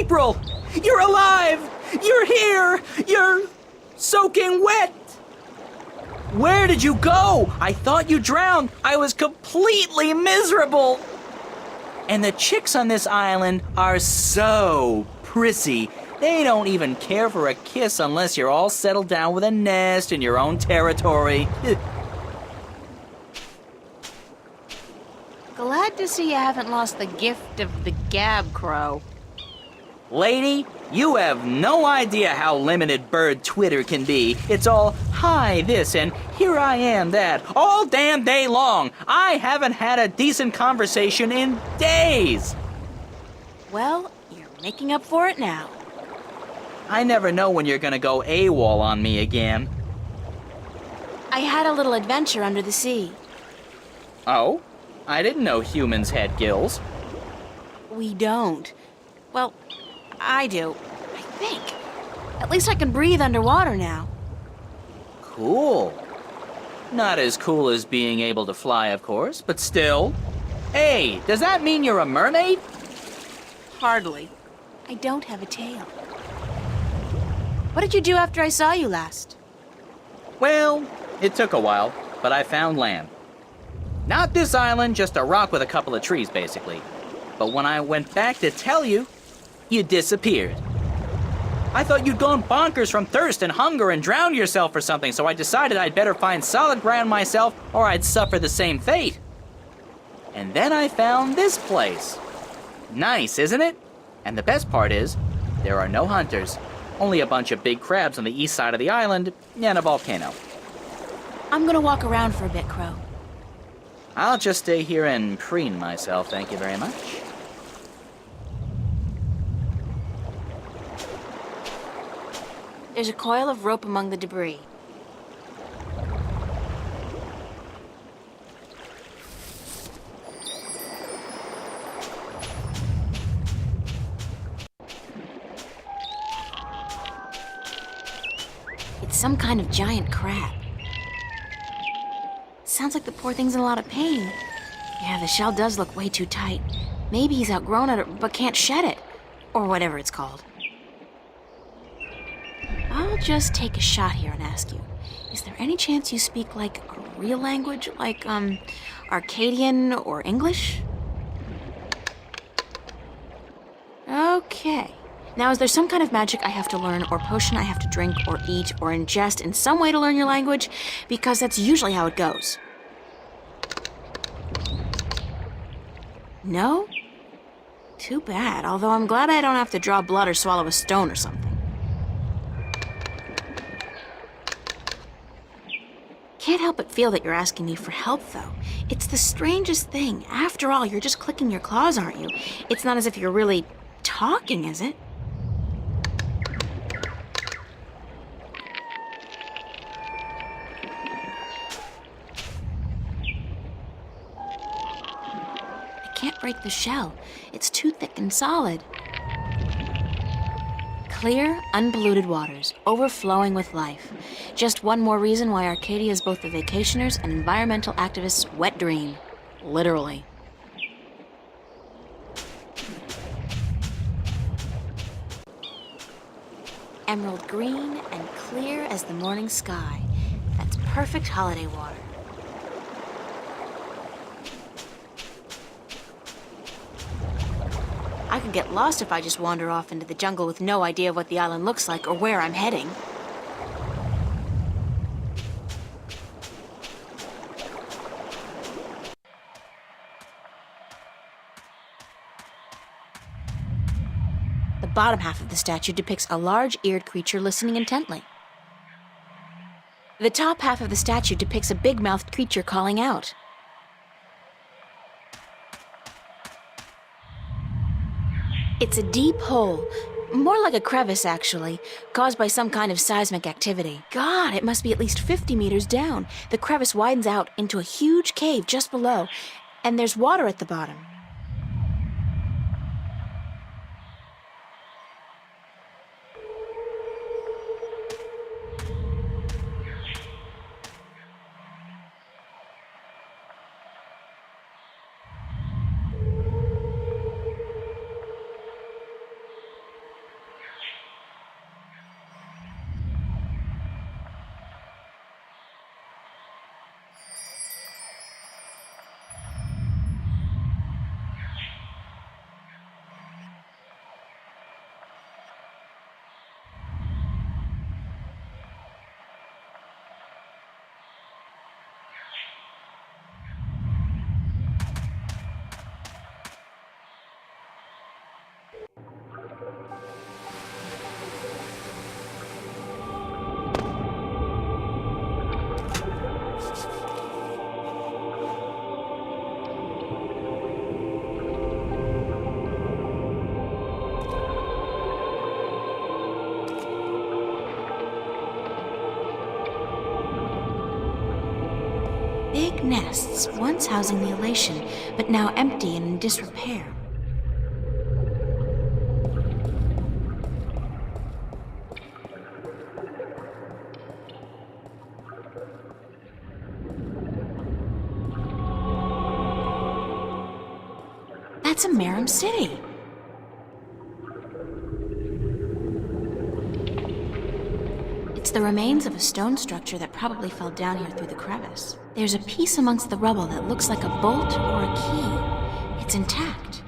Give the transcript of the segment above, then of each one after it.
April! You're alive! You're here! You're soaking wet! Where did you go? I thought you drowned. I was completely miserable. And the chicks on this island are so prissy. They don't even care for a kiss unless you're all settled down with a nest in your own territory. Glad to see you haven't lost the gift of the gab, Crow. Lady, you have no idea how limited bird Twitter can be. It's all, hi this and here I am that, all damn day long. I haven't had a decent conversation in days. Well, you're making up for it now. I never know when you're gonna go AWOL on me again. I had a little adventure under the sea. Oh? I didn't know humans had gills. We don't. Well, I do, I think. At least I can breathe underwater now. Cool. Not as cool as being able to fly, of course, but still. Hey, does that mean you're a mermaid? Hardly. I don't have a tail. What did you do after I saw you last? Well, it took a while, but I found land. Not this island, just a rock with a couple of trees, basically. But when I went back to tell you, you disappeared. I thought you'd gone bonkers from thirst and hunger and drowned yourself or something, so I decided I'd better find solid ground myself or I'd suffer the same fate. And then I found this place. Nice, isn't it? And the best part is, there are no hunters. Only a bunch of big crabs on the east side of the island and a volcano. I'm gonna walk around for a bit, Crow. I'll just stay here and preen myself, thank you very much. There's a coil of rope among the debris. It's some kind of giant crab. Sounds like the poor thing's in a lot of pain. Yeah, the shell does look way too tight. Maybe he's outgrown it but can't shed it. Or whatever it's called. I'll just take a shot here and ask you, is there any chance you speak like a real language, like, Arcadian or English? Okay. Now, is there some kind of magic I have to learn, or potion I have to drink, or eat, or ingest in some way to learn your language? Because that's usually how it goes. No? Too bad, although I'm glad I don't have to draw blood or swallow a stone or something. Can't help but feel that you're asking me for help, though. It's the strangest thing. After all, you're just clicking your claws, aren't you? It's not as if you're really talking, is it? I can't break the shell. It's too thick and solid. Clear, unpolluted waters, overflowing with life. Just one more reason why Arcadia is both the vacationers' and environmental activists' wet dream. Literally. Emerald green and clear as the morning sky. That's perfect holiday water. I could get lost if I just wander off into the jungle with no idea what the island looks like or where I'm heading. The bottom half of the statue depicts a large-eared creature listening intently. The top half of the statue depicts a big-mouthed creature calling out. It's a deep hole, more like a crevice, actually, caused by some kind of seismic activity. God, it must be at least 50 meters down. The crevice widens out into a huge cave just below, and there's water at the bottom. big nests, once housing the elation, but now empty and in disrepair. That's a Merum city. It's the remains of a stone structure that probably fell down here through the crevice. There's a piece amongst the rubble that looks like a bolt or a key. It's intact.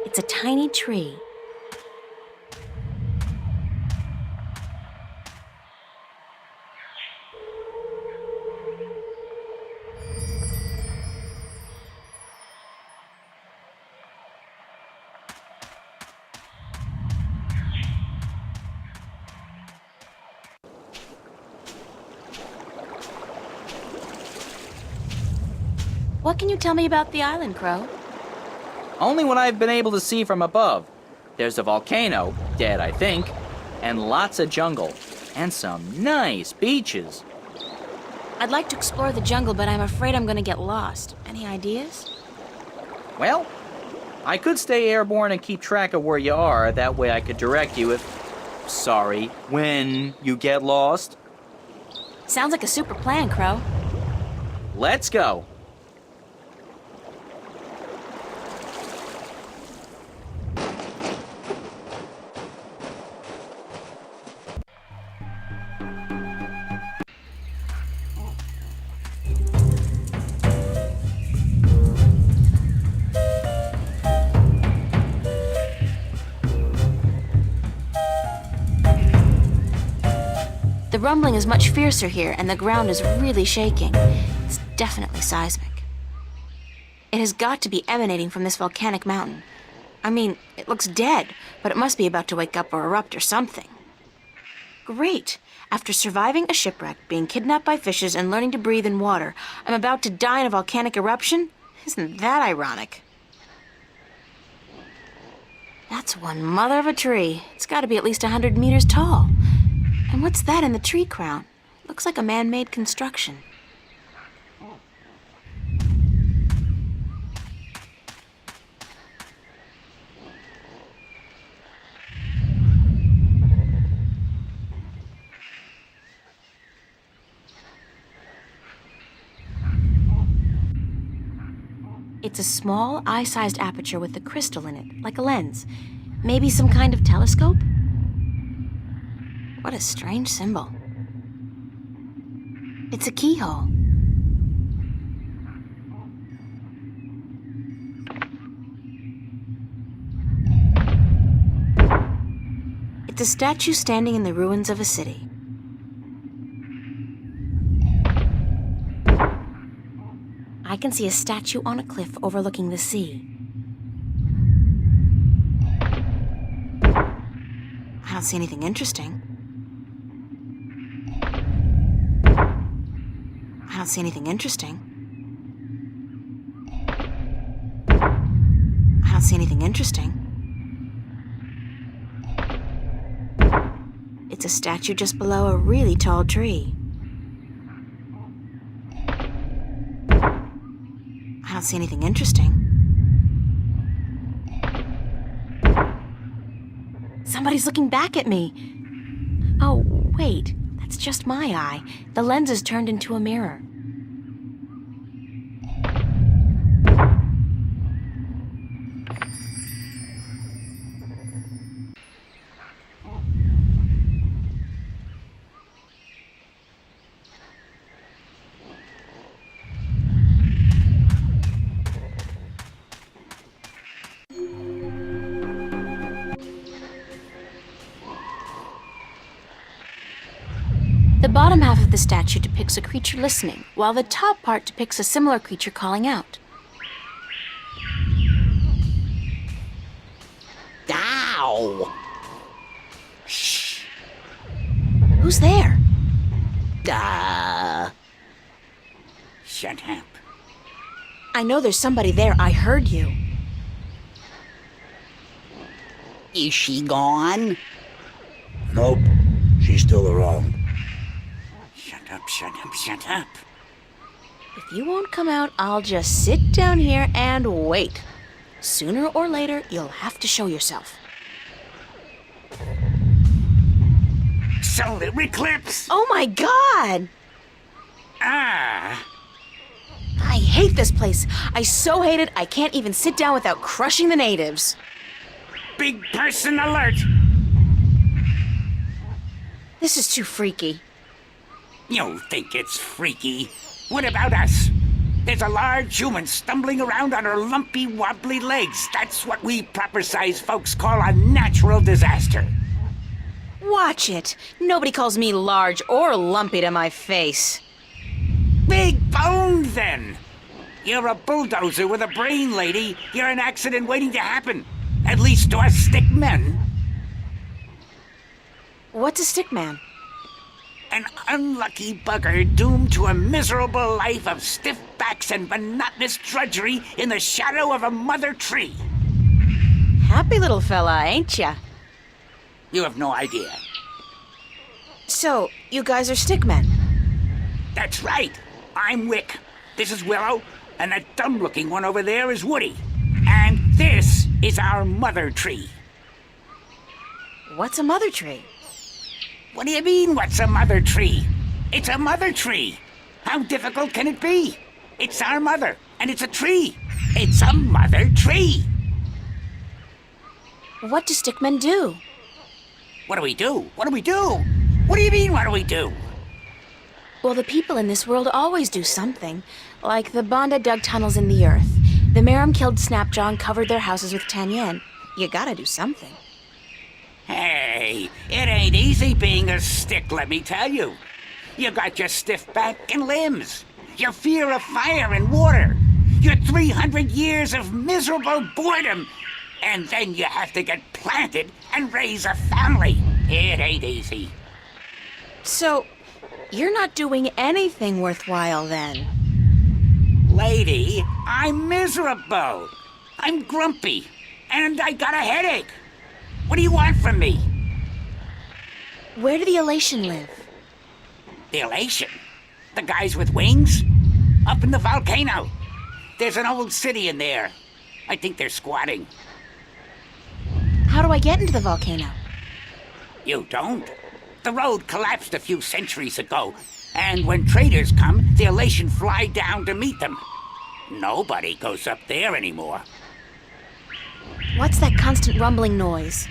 It's a tiny tree. What can you tell me about the island, Crow? Only what I've been able to see from above. There's a volcano, dead I think, and lots of jungle, and some nice beaches. I'd like to explore the jungle, but I'm afraid I'm gonna get lost. Any ideas? Well, I could stay airborne and keep track of where you are. That way I could direct you when you get lost. Sounds like a super plan, Crow. Let's go. The rumbling is much fiercer here, and the ground is really shaking. It's definitely seismic. It has got to be emanating from this volcanic mountain. I mean, it looks dead, but it must be about to wake up or erupt or something. Great! After surviving a shipwreck, being kidnapped by fishes, and learning to breathe in water, I'm about to die in a volcanic eruption? Isn't that ironic? That's one mother of a tree. It's got to be at least 100 meters tall. And what's that in the tree crown? Looks like a man-made construction. It's a small, eye-sized aperture with a crystal in it, like a lens. Maybe some kind of telescope? What a strange symbol. It's a keyhole. It's a statue standing in the ruins of a city. I can see a statue on a cliff overlooking the sea. I don't see anything interesting. I don't see anything interesting. I don't see anything interesting. It's a statue just below a really tall tree. I don't see anything interesting. Somebody's looking back at me. Oh, wait, that's just my eye. The lens is turned into a mirror. The bottom half of the statue depicts a creature listening, while the top part depicts a similar creature calling out. Ow! Shh! Who's there? Shut up. I know there's somebody there. I heard you. Is she gone? Nope, she's still around. Shut up, shut up, shut up. If you won't come out, I'll just sit down here and wait. Sooner or later, you'll have to show yourself. Solar eclipse! Oh my god! Ah! I hate this place. I so hate it, I can't even sit down without crushing the natives. Big person alert! This is too freaky. You think it's freaky? What about us? There's a large human stumbling around on her lumpy, wobbly legs. That's what we proper-sized folks call a natural disaster. Watch it. Nobody calls me large or lumpy to my face. Big boned, then! You're a bulldozer with a brain, lady. You're an accident waiting to happen. At least to us stick men. What's a stick man? An unlucky bugger doomed to a miserable life of stiff backs and monotonous drudgery in the shadow of a mother tree. Happy little fella, ain't ya? You have no idea. So, you guys are stick men? That's right. I'm Wick. This is Willow, and that dumb-looking one over there is Woody. And this is our mother tree. What's a mother tree? What do you mean, what's a mother tree? It's a mother tree. How difficult can it be? It's our mother, and it's a tree. It's a mother tree. What do stick men do? What do we do? What do we do? What do you mean, what do we do? Well, the people in this world always do something. Like the Banda dug tunnels in the earth. The Merum killed Snapjaw and covered their houses with Tanyan. You gotta do something. Hey, it ain't easy being a stick, let me tell you. You got your stiff back and limbs, your fear of fire and water, your 300 years of miserable boredom, and then you have to get planted and raise a family. It ain't easy. So, you're not doing anything worthwhile then? Lady, I'm miserable. I'm grumpy, and I got a headache. What do you want from me? Where do the Elation live? The Elation? The guys with wings? Up in the volcano. There's an old city in there. I think they're squatting. How do I get into the volcano? You don't. The road collapsed a few centuries ago, and when traders come, the Elation fly down to meet them. Nobody goes up there anymore. What's that constant rumbling noise?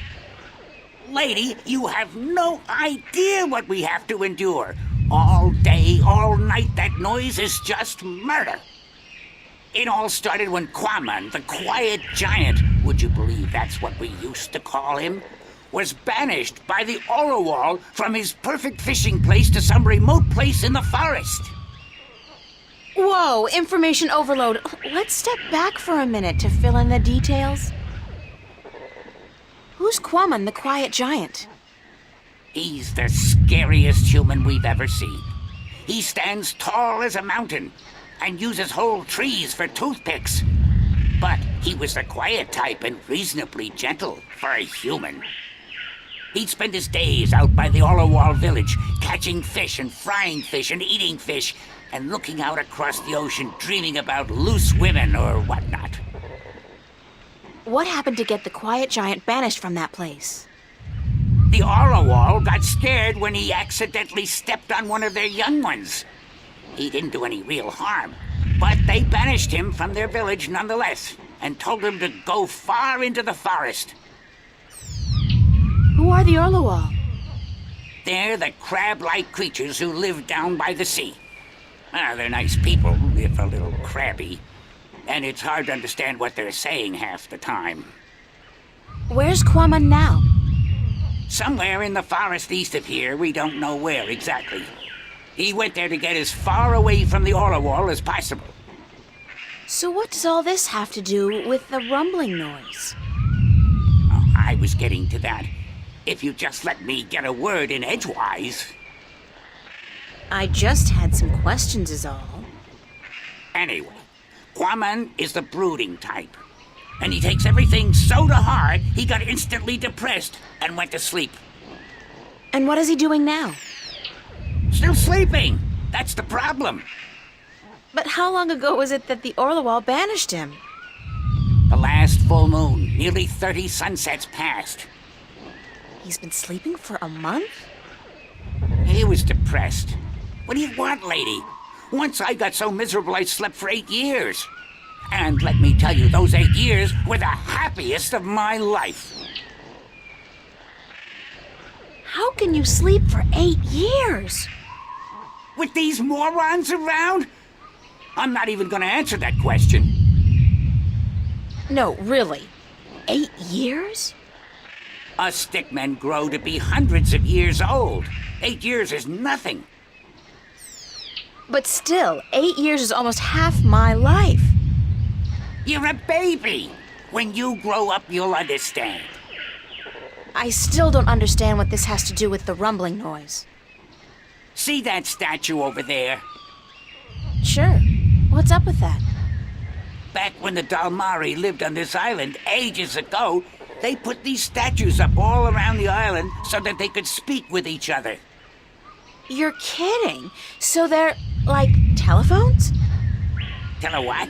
Lady, you have no idea what we have to endure. All day, all night, that noise is just murder. It all started when Kwaman, the quiet giant, would you believe that's what we used to call him, was banished by the Orowal from his perfect fishing place to some remote place in the forest. Whoa, information overload. Let's step back for a minute to fill in the details. Who's Kwaman, the quiet giant? He's the scariest human we've ever seen. He stands tall as a mountain and uses whole trees for toothpicks. But he was the quiet type and reasonably gentle for a human. He'd spend his days out by the Orowal village, catching fish and frying fish and eating fish, and looking out across the ocean, dreaming about loose women or whatnot. What happened to get the quiet giant banished from that place? The Orowal got scared when he accidentally stepped on one of their young ones. He didn't do any real harm, but they banished him from their village nonetheless, and told him to go far into the forest. Who are the Orlowal? They're the crab-like creatures who live down by the sea. They're nice people, if a little crabby. And it's hard to understand what they're saying half the time. Where's Kwaman now? Somewhere in the forest east of here, we don't know where exactly. He went there to get as far away from the Orowal as possible. So what does all this have to do with the rumbling noise? Oh, I was getting to that. If you just let me get a word in edgewise. I just had some questions is all. Anyway, Kwaman is the brooding type. And he takes everything so to heart, he got instantly depressed and went to sleep. And what is he doing now? Still sleeping! That's the problem. But how long ago was it that the Orlawal banished him? The last full moon, nearly 30 sunsets passed. He's been sleeping for a month? He was depressed. What do you want, lady? Once I got so miserable I slept for 8 years. And let me tell you, those 8 years were the happiest of my life. How can you sleep for 8 years? With these morons around? I'm not even gonna answer that question. No, really. 8 years? Us stickmen grow to be hundreds of years old. 8 years is nothing. But still, 8 years is almost half my life. You're a baby. When you grow up, you'll understand. I still don't understand what this has to do with the rumbling noise. See that statue over there? Sure. What's up with that? Back when the Dalmari lived on this island ages ago, they put these statues up all around the island so that they could speak with each other. You're kidding. So they're, like, telephones? Tell her what?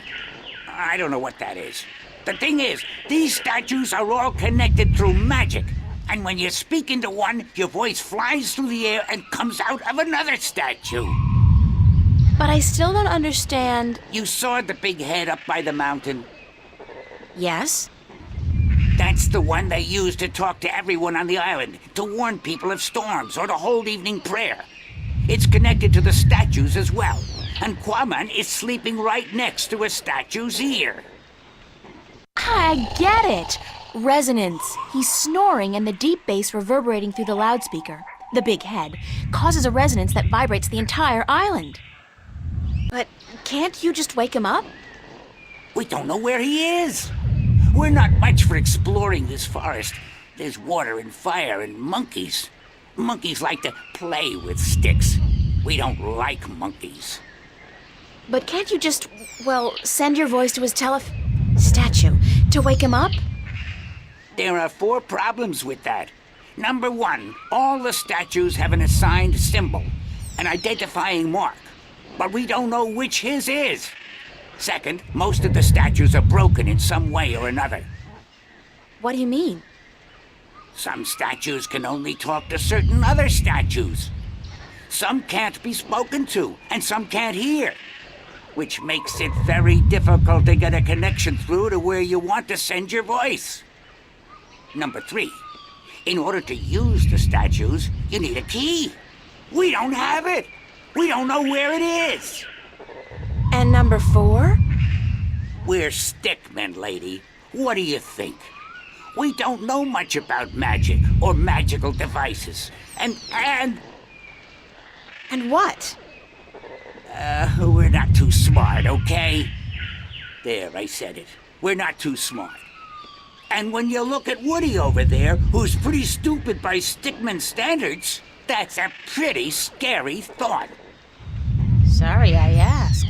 I don't know what that is. The thing is, these statues are all connected through magic. And when you speak into one, your voice flies through the air and comes out of another statue. But I still don't understand. You saw the big head up by the mountain? Yes? That's the one they use to talk to everyone on the island, to warn people of storms or to hold evening prayer. It's connected to the statues as well. And Kwaman is sleeping right next to a statue's ear. I get it. Resonance. He's snoring and the deep bass reverberating through the loudspeaker, the big head, causes a resonance that vibrates the entire island. But can't you just wake him up? We don't know where he is. We're not much for exploring this forest. There's water and fire and monkeys. Monkeys like to play with sticks. We don't like monkeys. But can't you just, well, send your voice to his statue to wake him up? There are 4 problems with that. Number 1, all the statues have an assigned symbol, an identifying mark, but we don't know which his is. Second, most of the statues are broken in some way or another. What do you mean? Some statues can only talk to certain other statues. Some can't be spoken to, and some can't hear, which makes it very difficult to get a connection through to where you want to send your voice. Number 3, in order to use the statues, you need a key. We don't have it. We don't know where it is. And number 4? We're stickmen, lady. What do you think? We don't know much about magic or magical devices. And what? we're not too smart, okay? There, I said it. We're not too smart. And when you look at Woody over there, who's pretty stupid by stickman standards, that's a pretty scary thought. Sorry I asked.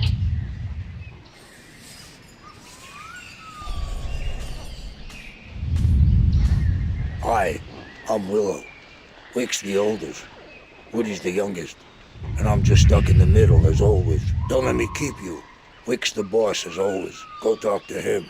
Hi, I'm Willow. Wick's the oldest. Woody's the youngest. And I'm just stuck in the middle as always. Don't let me keep you. Wick's the boss as always. Go talk to him.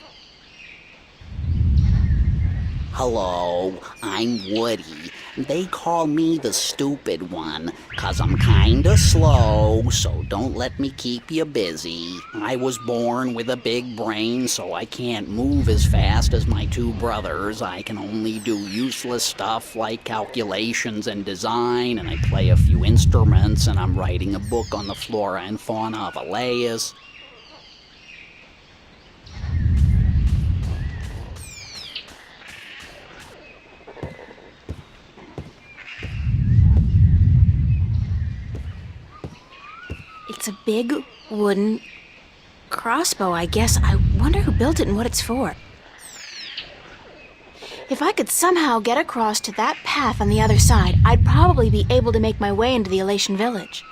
Hello, I'm Woody. They call me the stupid one, 'cause I'm kinda slow, so don't let me keep you busy. I was born with a big brain, so I can't move as fast as my 2 brothers. I can only do useless stuff like calculations and design, and I play a few instruments, and I'm writing a book on the flora and fauna of Elias. It's a big wooden crossbow, I guess. I wonder who built it and what it's for. If I could somehow get across to that path on the other side, I'd probably be able to make my way into the Elation village.